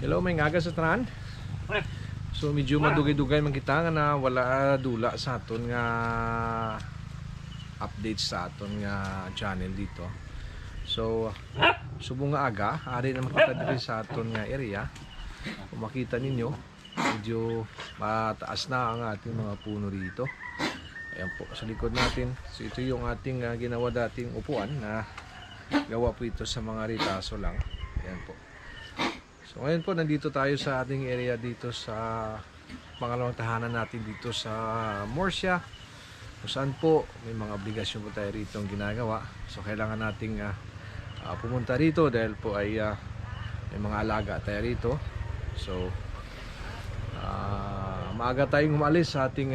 Hello, may ngaga sa tanan. So medyo madugay-dugay man kita nga na wala dula sa aton nga update sa aton nga channel dito. So subong nga aga, ari na makita diri sa aton nga area. Kung makita ninyo, medyo mataas na ang ating mga puno dito. Ayan po sa likod natin. So ito yung ating ginawa dating upuan na gawa po ito sa mga ritaso lang. Ayan po. So ngayon po nandito tayo sa ating area dito sa pangalawang tahanan natin dito sa Murcia, kung saan po may mga obligasyon po tayo rito ang ginagawa. So kailangan nating pumunta rito dahil po ay may mga alaga tayo rito. So maaga tayong umalis sa ating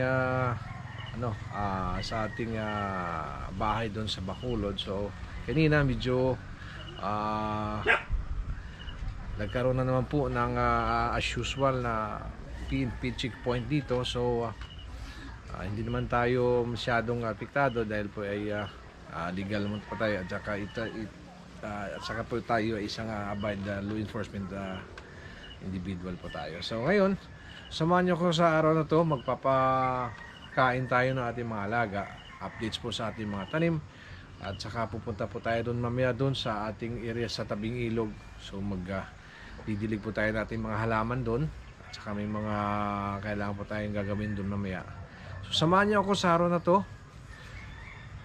bahay doon sa Bacolod. So kanina medyo nagkaroon na naman po ng as usual na PNP checkpoint dito. So hindi naman tayo masyadong apektado dahil po ay legal naman po tayo at saka po tayo ay isang abide law enforcement individual po tayo. So ngayon, samahan nyo ko sa araw na to. Magpapakain tayo ng ating mga alaga, updates po sa ating mga tanim, at saka pupunta po tayo doon mamaya doon sa ating area sa tabing ilog. So didilig po tayo natin mga halaman doon at saka may mga kailangan po tayong gagawin doon mamaya. So samahan niyo ako sa araw na to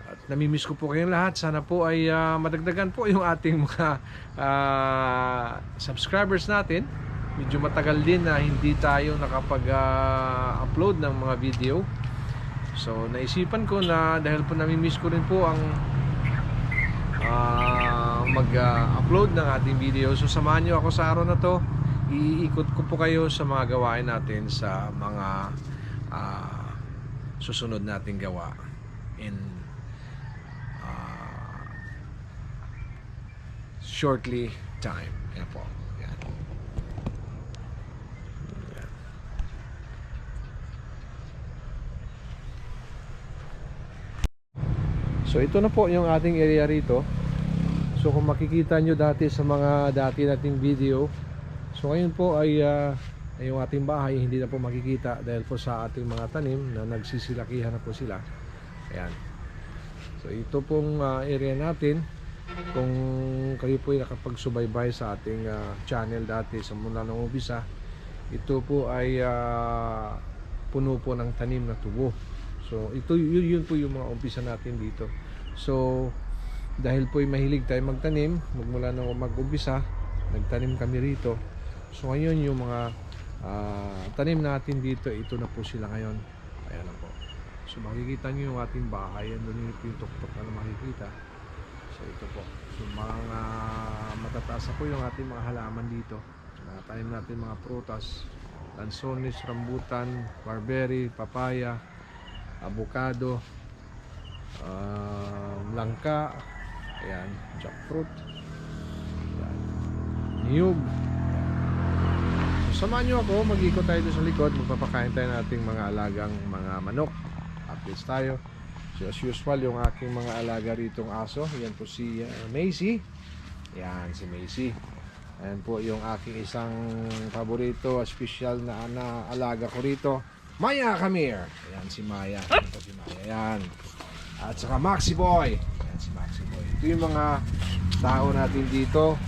at namimiss ko po kayong lahat. Sana po ay madagdagan po yung ating mga subscribers natin. Medyo matagal din na hindi tayo nakapag-upload ng mga video. So naisipan ko na dahil po namimiss ko rin po ang mag-upload ng ating video. So samahan nyo ako sa araw na to. Iikot ko po kayo sa mga gawain natin sa mga susunod nating gawa in shortly time. Yan po. Yan. Yan. So ito na po yung ating area rito. So kung makikita nyo dati sa mga dati nating video, so ngayon po ay yung ating bahay hindi na po makikita dahil po sa ating mga tanim na nagsisilakihan na po sila. Ayan. So ito pong area natin. Kung kayo po ay nakapagsubaybay sa ating channel dati sa mula ng umpisa, ito po ay puno po ng tanim na tubo. So ito yun po yung mga umpisa natin dito. So dahil po ay mahilig tayo magtanim, magmula nang mag-umpisa, nagtanim kami rito. So ngayon yung mga tanim natin dito, ito na po sila ngayon. Ayan na po. So makikita nyo yung ating bahay, andun yung tuktok na makikita. So ito po. So mga matataas po yung ating mga halaman dito. Tanim natin mga prutas, lansones, rambutan, barberry, papaya, avocado, langka, ayan, jackfruit, ayan, niyog. So samahan nyo ako, mag-ikot tayo sa likod. Magpapakain tayo nating mga alagang mga manok. Updates tayo. So as usual, yung aking mga alaga ritong aso, yan po si Macy. Yan si Macy. Ayan po yung aking isang paborito, special na alaga ko rito, Maya, come here. Ayan si Maya. Ayan po si Maya. Ayan. At saka Maxi Boy. Ayan si Maxi Boy. Ito yung mga tao natin dito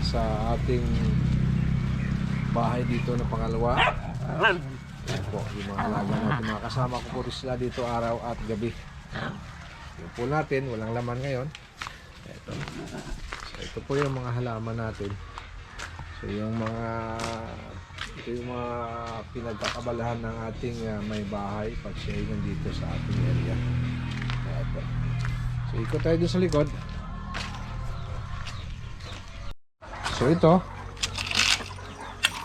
sa ating bahay dito na pangalawa. Ayan po yung mga alaga natin. Mga kasama ko po rin sila dito araw at gabi. Yung po natin, walang laman ngayon. Ito. So ito po yung mga halaman natin. So yung ito yung mga pinagkakabalahan ng ating may bahay pag siya nandito sa ating area. Ito. So ikot tayo dun sa likod. So ito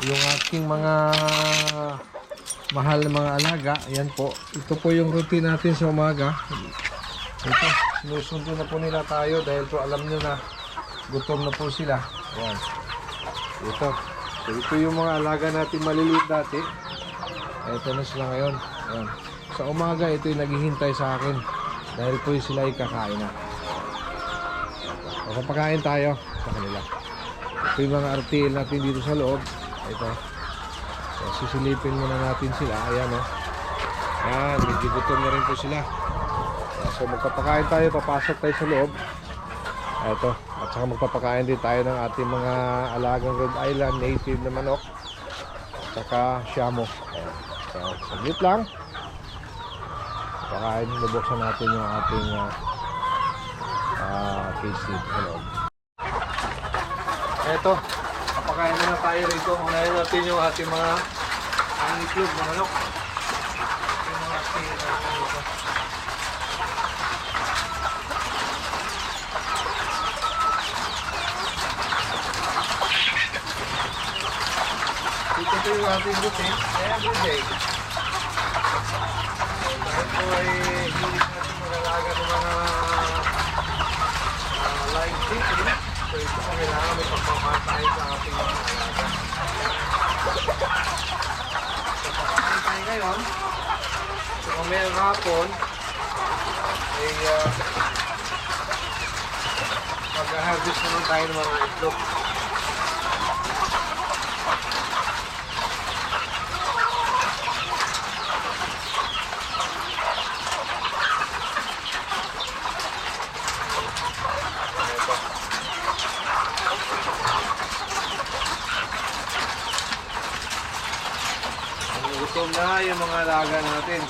yung ating mga mahal na mga alaga. Ayan po. Ito po yung routine natin sa umaga. Ito, sinusundo na po nila tayo dahil po alam nyo na gutom na po sila. Ayan. Ito. So ito yung mga alaga natin maliliit dati. Ito na sila ngayon. Ayan. Sa umaga ito yung naghihintay sa akin dahil po sila ay kakain na. Papakain tayo sa kanila. Ito yung mga RTL natin dito sa loob. Ito. So, sisilipin muna natin sila. Ayan, oh. Yan, medyo gutom na rin po sila. So magpapakain tayo, papasok tayo sa loob. Ito, at saka magpapakain din tayo ng ating mga alagang Rhode Island native na manok. At saka Shamo. Ayan. So, saglit lang. Pakain, bubuksan natin yung ating case lid sa loob. Ito, papakain na tayo rito. Unahin natin yung ating mga itlog na manok. Yung mga ating dito. Ito yung ating routine everyday. Dahil po ay hilig natin mag-alaga ng mga live chicken. So ito po kailangan may pagpapatay sa ating mga alaga. So pagpapatay tayo ngayon. So kung mayroong hapon ay mag-harvest naman tayo ng mga itlog. Gutom na yung mga alaga natin.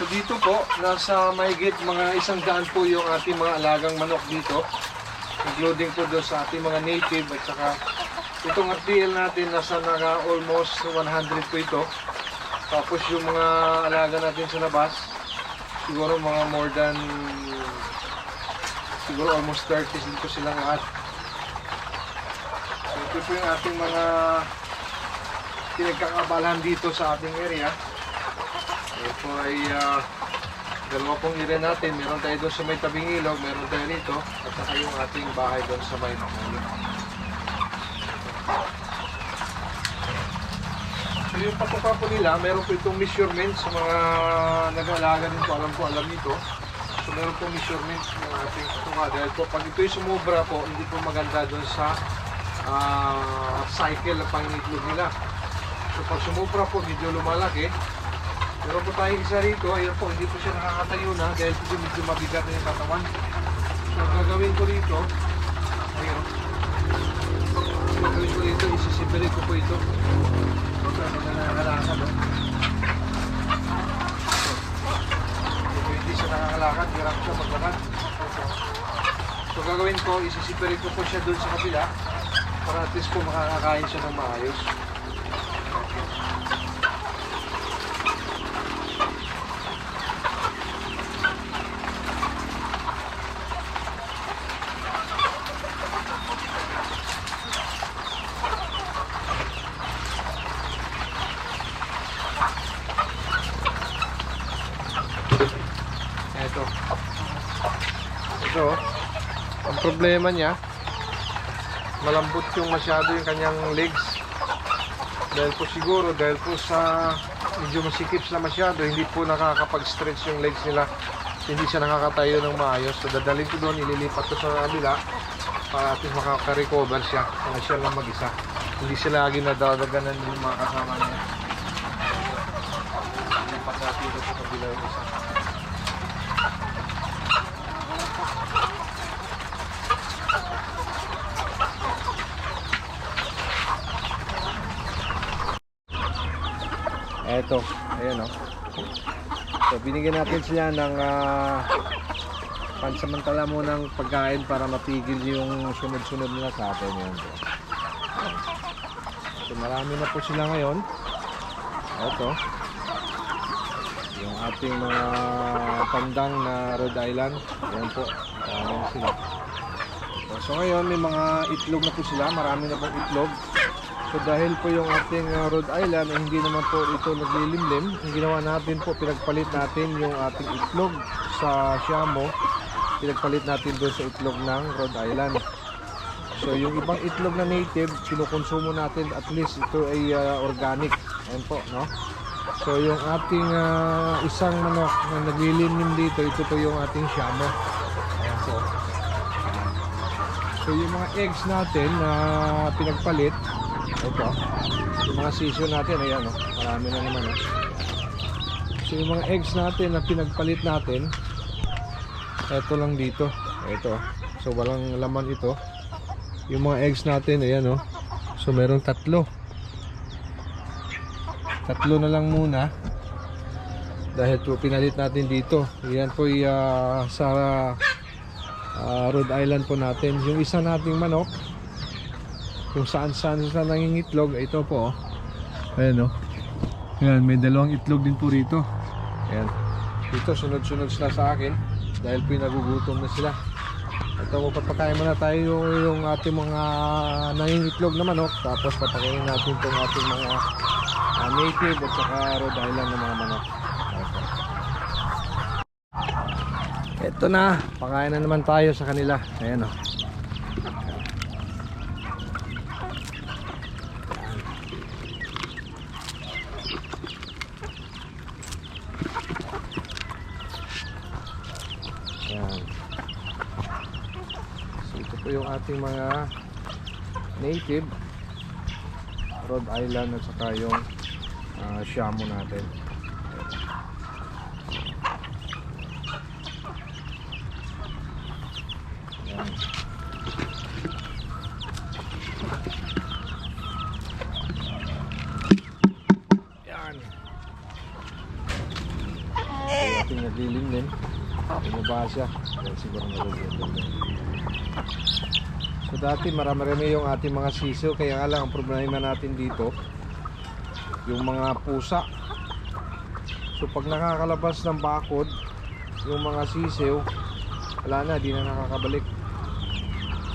So dito po, nasa mahigit mga 100 po yung ating mga alagang manok dito. Including po doon sa ating mga native at saka itong RTL natin nasa almost 100 po ito. Tapos yung mga alaga natin sa labas, siguro mga more than, siguro almost 30 dito silang lahat. So ito po yung ating mga pinagkakabalahan dito sa ating area. Ito ay dalawa pong area natin. Meron tayo doon sa may tabing ilog, meron tayo rito, at saka yung ating bahay doon sa may Mamulo. So yung pagkukuha po nila, meron po itong measurement sa mga nag-aalaga din po, alam nito. So meron pong measurement ng ating kukuha. Dahil po pag ito'y sumobra po, hindi po maganda doon sa cycle ng pangitlog nila. So pag sumobra po, medyo lumalaki. Meron po tayong isa rito, ayun po, hindi po siya nakakatayo na dahil po medyo mabigat na yung katawan. So ang gagawin ko rito, ayun. Ang gagawin ko rito, isisipirit ko po ito. So ano na nakakalakad, no? So hindi siya nakakalakad, hirap siya maglakad. So gagawin ko, isisipirit ko po siya doon sa kabila para at least po makakakain siya ng maayos. Ito, ang problema niya, malambot yung masyado yung kanyang legs. Dahil po siguro, dahil po sa medyo masikip na masyado, hindi po nakakapag-stretch yung legs nila. Hindi siya nakakatayo ng maayos. So dadalhin ko doon, ililipat ko sa kabila para at least makaka-recover siya. Kaya siya lang mag-isa. Hindi sila lagi nadadaganan yung mga kasama niya. Ilipat natin ito sa kabila yung isa. Eto, ayan o. So binigyan natin sila ng pansamantala mo ng pagkain para mapigil yung sunod-sunod nila sa atin. Yan, So marami na po sila ngayon. Ito. Yung ating mga pandang na Rhode Island. Ayan po. Marami na sila. So ngayon may mga itlog na po sila. Marami na pong itlog. So dahil po yung ating Rhode Island ay hindi naman po ito naglilimlim, ang ginawa natin po, pinagpalit natin yung ating itlog sa Siamo, pinagpalit natin doon sa itlog ng Rhode Island. So yung ibang itlog na native, kinukonsumo natin, at least ito ay organic. Ayan po, no? So yung ating isang manok na naglilimlim dito, ito po yung ating Siamo. Ayan po. So yung mga eggs natin na pinagpalit, ito, yung mga sisyo natin, ayan, oh, marami na naman, oh. So yung mga eggs natin na pinagpalit natin, ito lang dito, ito, so walang laman ito. Yung mga eggs natin, ayan, oh, so merong tatlo na lang muna dahil po pinalit natin dito. Ayan po sa Rhode Island po natin. Yung isa nating manok, kung saan nangingitlog, ito po, ayan, oh. Ayan, may dalawang itlog din po rito. Ayan, dito sunod-sunod sila sa akin dahil po nagugutom na sila. Ito, papakain muna tayo yung ating mga nangingitlog na manok, tapos papakain natin itong ating mga native at saka Rhode Island na mga manok. Ito na, pakain na naman tayo sa kanila. Ayan, oh. Ayan. So ito po yung ating mga native Rhode Island at saka yung Siamo natin. Ayan. Ayan. So yung ating naglilimlim, bumaba siya. Ayan, siguro naglilimlim. So dati marami yung ating mga sisiw, kaya nga lang ang problema natin dito yung mga pusa. So pag nakakalabas ng bakod yung mga sisiw, wala na, di na nakakabalik.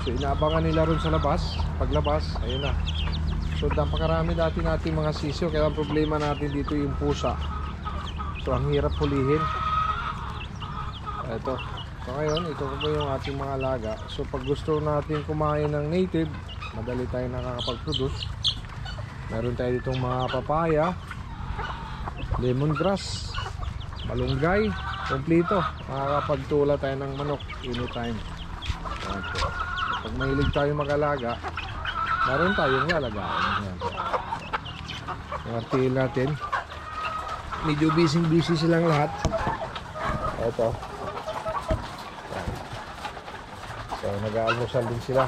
So inaabangan nila ron sa labas, paglabas, ayun na. So napakarami dati natin mga sisiw, kaya ang problema natin dito yung pusa. So ang hirap hulihin. Ito. So ngayon, ito po yung ating mga alaga. So pag gusto natin kumain ng native, madali tayo nakakapag-produce. Meron tayo ditong mga papaya, lemongrass, malunggay, kompleto. Makakapagtula tayo ng manok anytime. Pag mahilig tayo mag-alaga, meron tayong alagaan. Yung artil natin, medyo busy silang lahat. Ito. So nag-aalmusal din sila.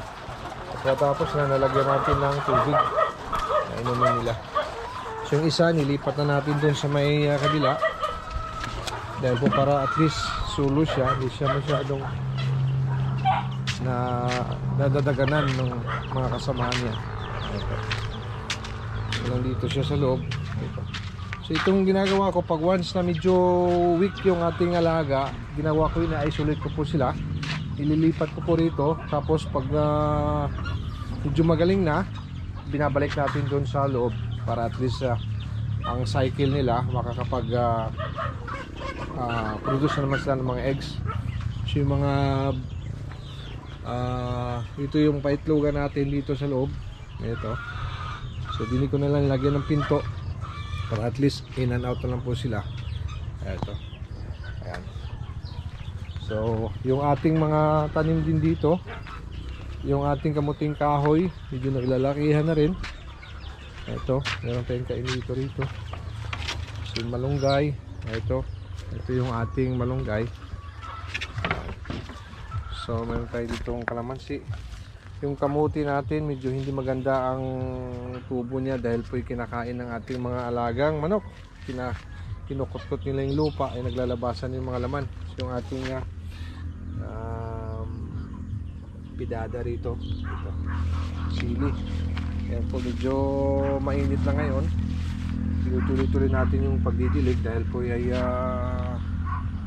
At tapos na nalagyan natin ng tubig na inumin nila. So yung isa nilipat na natin dun sa may kabila, dahil po para at least sulo siya, hindi siya masyadong na nadadaganan ng mga kasamahan niya. So nandito siya sa loob. So itong ginagawa ko, pag once na medyo weak yung ating alaga, ginawa ko, ina-isolate ko po sila, ililipat ko po rito. Tapos pag medyo magaling na, binabalik natin doon sa loob para at least ang cycle nila makakapag produce na naman sila ng mga eggs. So yung mga ito yung paitlogan natin dito sa loob. Ito. So dini ko na lang lagyan ng pinto para at least in and out na lang po sila. Ito. Ayan. So, yung ating mga tanim din dito, yung ating kamuting kahoy, medyo naglalakihan na rin. Ito, meron tayong kainito rito. So, yung malunggay, ito yung ating malunggay. So, meron tayo ditong kalamansi. Yung kamuti natin, medyo hindi maganda ang tubo niya dahil po kinakain ng ating mga alagang manok. Kinukutkot nila yung lupa, ay naglalabasan yung mga laman. So, yung ating pidada rito, ito, sili. Ayan po, medyo mainit na ngayon. Tinutuloy-tuloy natin yung pagdidilig dahil po ay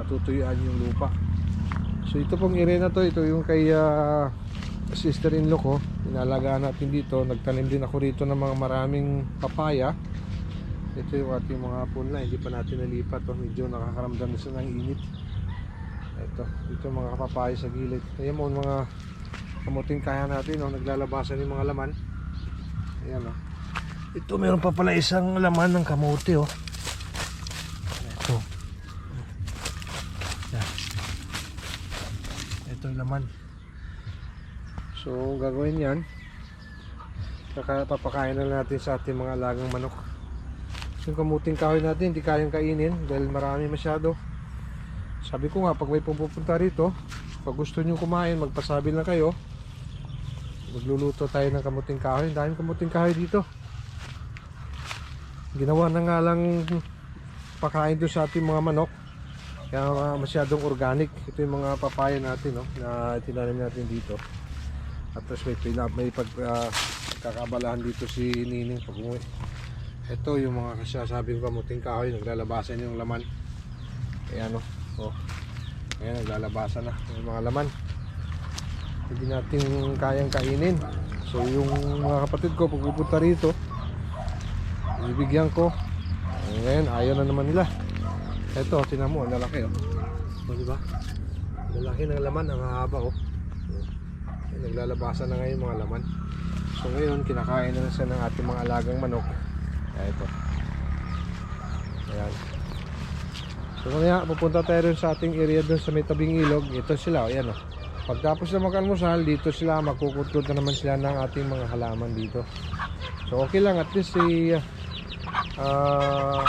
natutuyuan yung lupa. So ito pong area na to, ito yung kay sister-in-law ko. Inalagaan natin dito. Nagtanim din ako rito ng mga maraming papaya. Ito yung ating mga punla, hindi pa natin nalipat. Medyo nakakaramdam na siya ng init. Ito mga papaya sa gilid. Ayan mo mga kamuting kaya natin, naglalabasan yung mga laman. Ayan o. Ito meron pa pala isang laman ng kamote oh. Ito. Yan. Ito yung laman. So gagawin yan, papakain na natin sa ating mga alagang manok. Yung kamuting kahoy natin hindi kayang kainin dahil marami masyado. Sabi ko nga, pag may pupunta rito, pag gusto nyo kumain, magpasabi lang kayo. Magluluto tayo ng kamuting kahoy. Daming kamuting kahoy dito. Ginawa na nga lang pakain doon sa ating mga manok. Kaya masyadong organic. Ito yung mga papaya natin na tinanim natin dito. At tapos may pagkakabalahan dito si Nining pag umuwi. Ito yung mga kasasabing kamuting kahoy, naglalabasan yung laman. Ayan ayan, naglalabasan na yung mga laman. Hindi natin kayang kainin. So yung mga kapatid ko pag pupunta rito, ibibigyan ko. Ngayon ayaw na naman nila. Ito, tinan mo, ang lalaki diba? Lalaki ng laman, ang haba naglalabasan na ngayon mga laman. So ngayon kinakain na siya ng ating mga alagang manok. Ito. Ayan. So kaya pupunta tayo rin sa ating area doon sa may tabing ilog. Ito sila, ayan Pagtapos na mag-almusal, dito sila magkukutkod na naman sila ng ating mga halaman dito. So okay lang, at least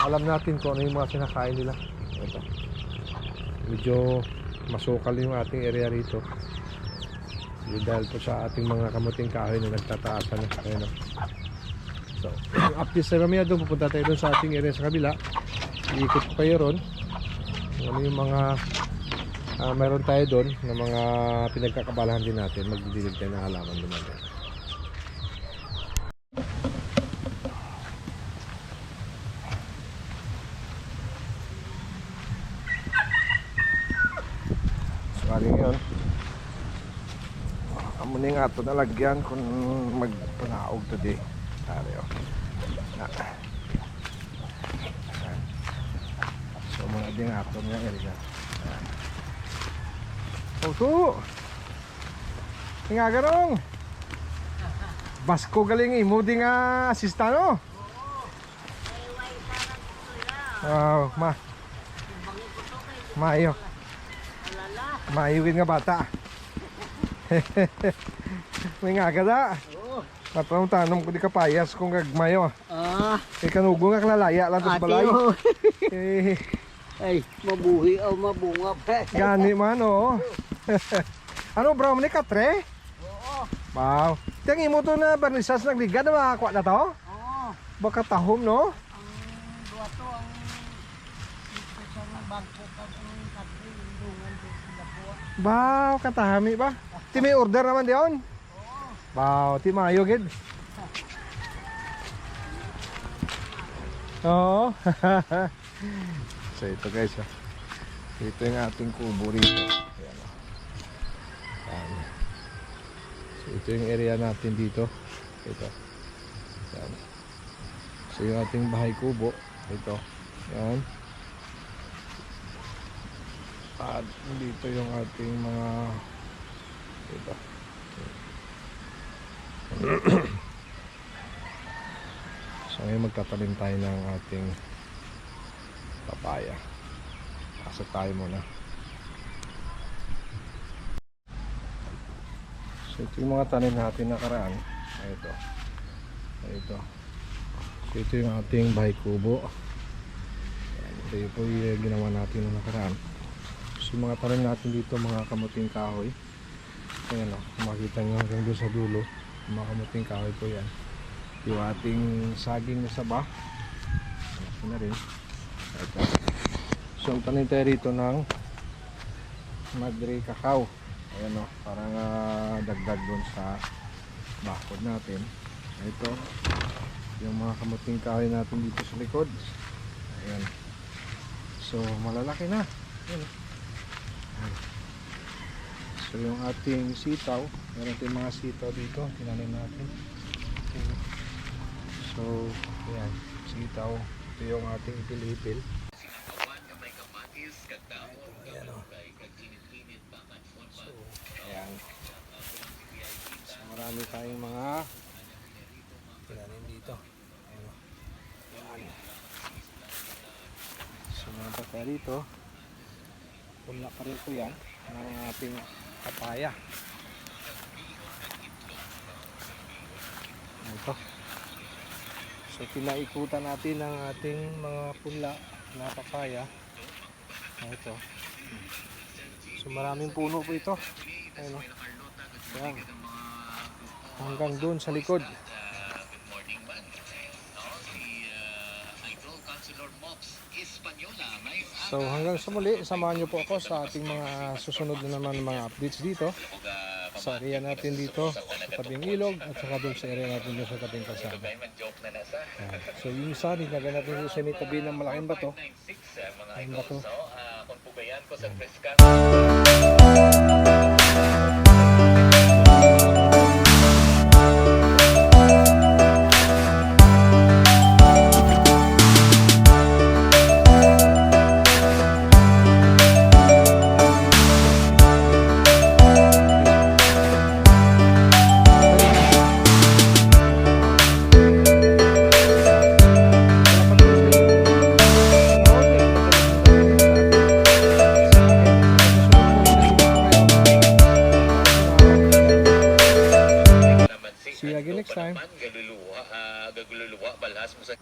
alam natin kung ano yung mga kinakain nila. Ito. Medyo masukal yung ating area rito. Dahil po sa ating mga kamuting kahoy na nagtataasan. Ayan So, after sa mamaya doon, pupunta tayo doon sa ating area sa kabila. Iikot ko kayo ron. Ano yung mga meron tayo doon na mga pinagkakabalahan din natin. Magdidilig tayo ng halaman doon natin. So, ano yun? Muna nga ito nalagyan kung magpanaog today. So muna din nga ito nga area. Oso! Nga garong! Basko galing mo di nga asistano? Wow, maayo. Maayuin nga bata. May nga gada. Matang tanong ko di kapayas kung gagmayo. Kanugo nga klalaya lang tos balay. Ay, mabuhi o mabunga pa. Gani man Ano bro, ni katre? Oo. Wow. Tiang imo to na barnisas nagliga na makakuha na to? Oo. Baka tahom no? Ang duwa to ang isang bangko pa ang katre indungan do sa buwa. Wow, katahami ba? Ti may order naman diyon? Oo. Wow, ti mayo gid. Oo. So ito guys ito yung ating kubo rito. Ayan, Ayan. So ito yung area natin dito. Ito. Ayan. So yung ating bahay kubo ito. Ayan. At dito yung ating mga ito. So ngayon magtatanim tayo ng ating papaya. Pasok tayo muna. So ito yung mga tanim natin nakaraan. Ito. So ito yung ating bahay kubo. Ito po yung ginawa natin nung nakaraan. So yung mga tanim natin dito, mga kamuting kahoy. Ayan makita nyo hanggang doon sa dulo. Mga kamuting kahoy po yan. Yung ating saging na saba. Ito na rin. Ito. So tanim tayo rito ng Madre Cacao. Ayan parang dagdag doon sa bakod natin. Ito, yung mga kamuting kahoy natin dito sa likod. Ayan. So, malalaki na. Ayan. Ayan. So, yung ating sitaw, meron tayong mga sitaw dito. Tinanim natin. Ayan. So, ayan. Sitaw. Ito yung ating ipil-ipil. Ayan o. So, ayan. So, marami tayong mga tinanim dito. Ayan o. Ayan. So, meron pa tayo dito. Pula pa rin po yan ng ating papaya. Ito. So, pinaikutan natin ang ating mga pula na papaya. Ito. So, maraming puno po ito. Ayan o. Ayan. Hanggang doon sa likod. So hanggang sa muli, samahan nyo po ako sa ating mga susunod na naman mga updates dito sa area natin dito sa tabing ilog at saka doon sa area natin doon sa tabing kalsada. Ayan. So yung isa, nilagay natin sa may tabi ng malaking bato. Ang bato. See you again next time. Gagululuwa, balhas mo sa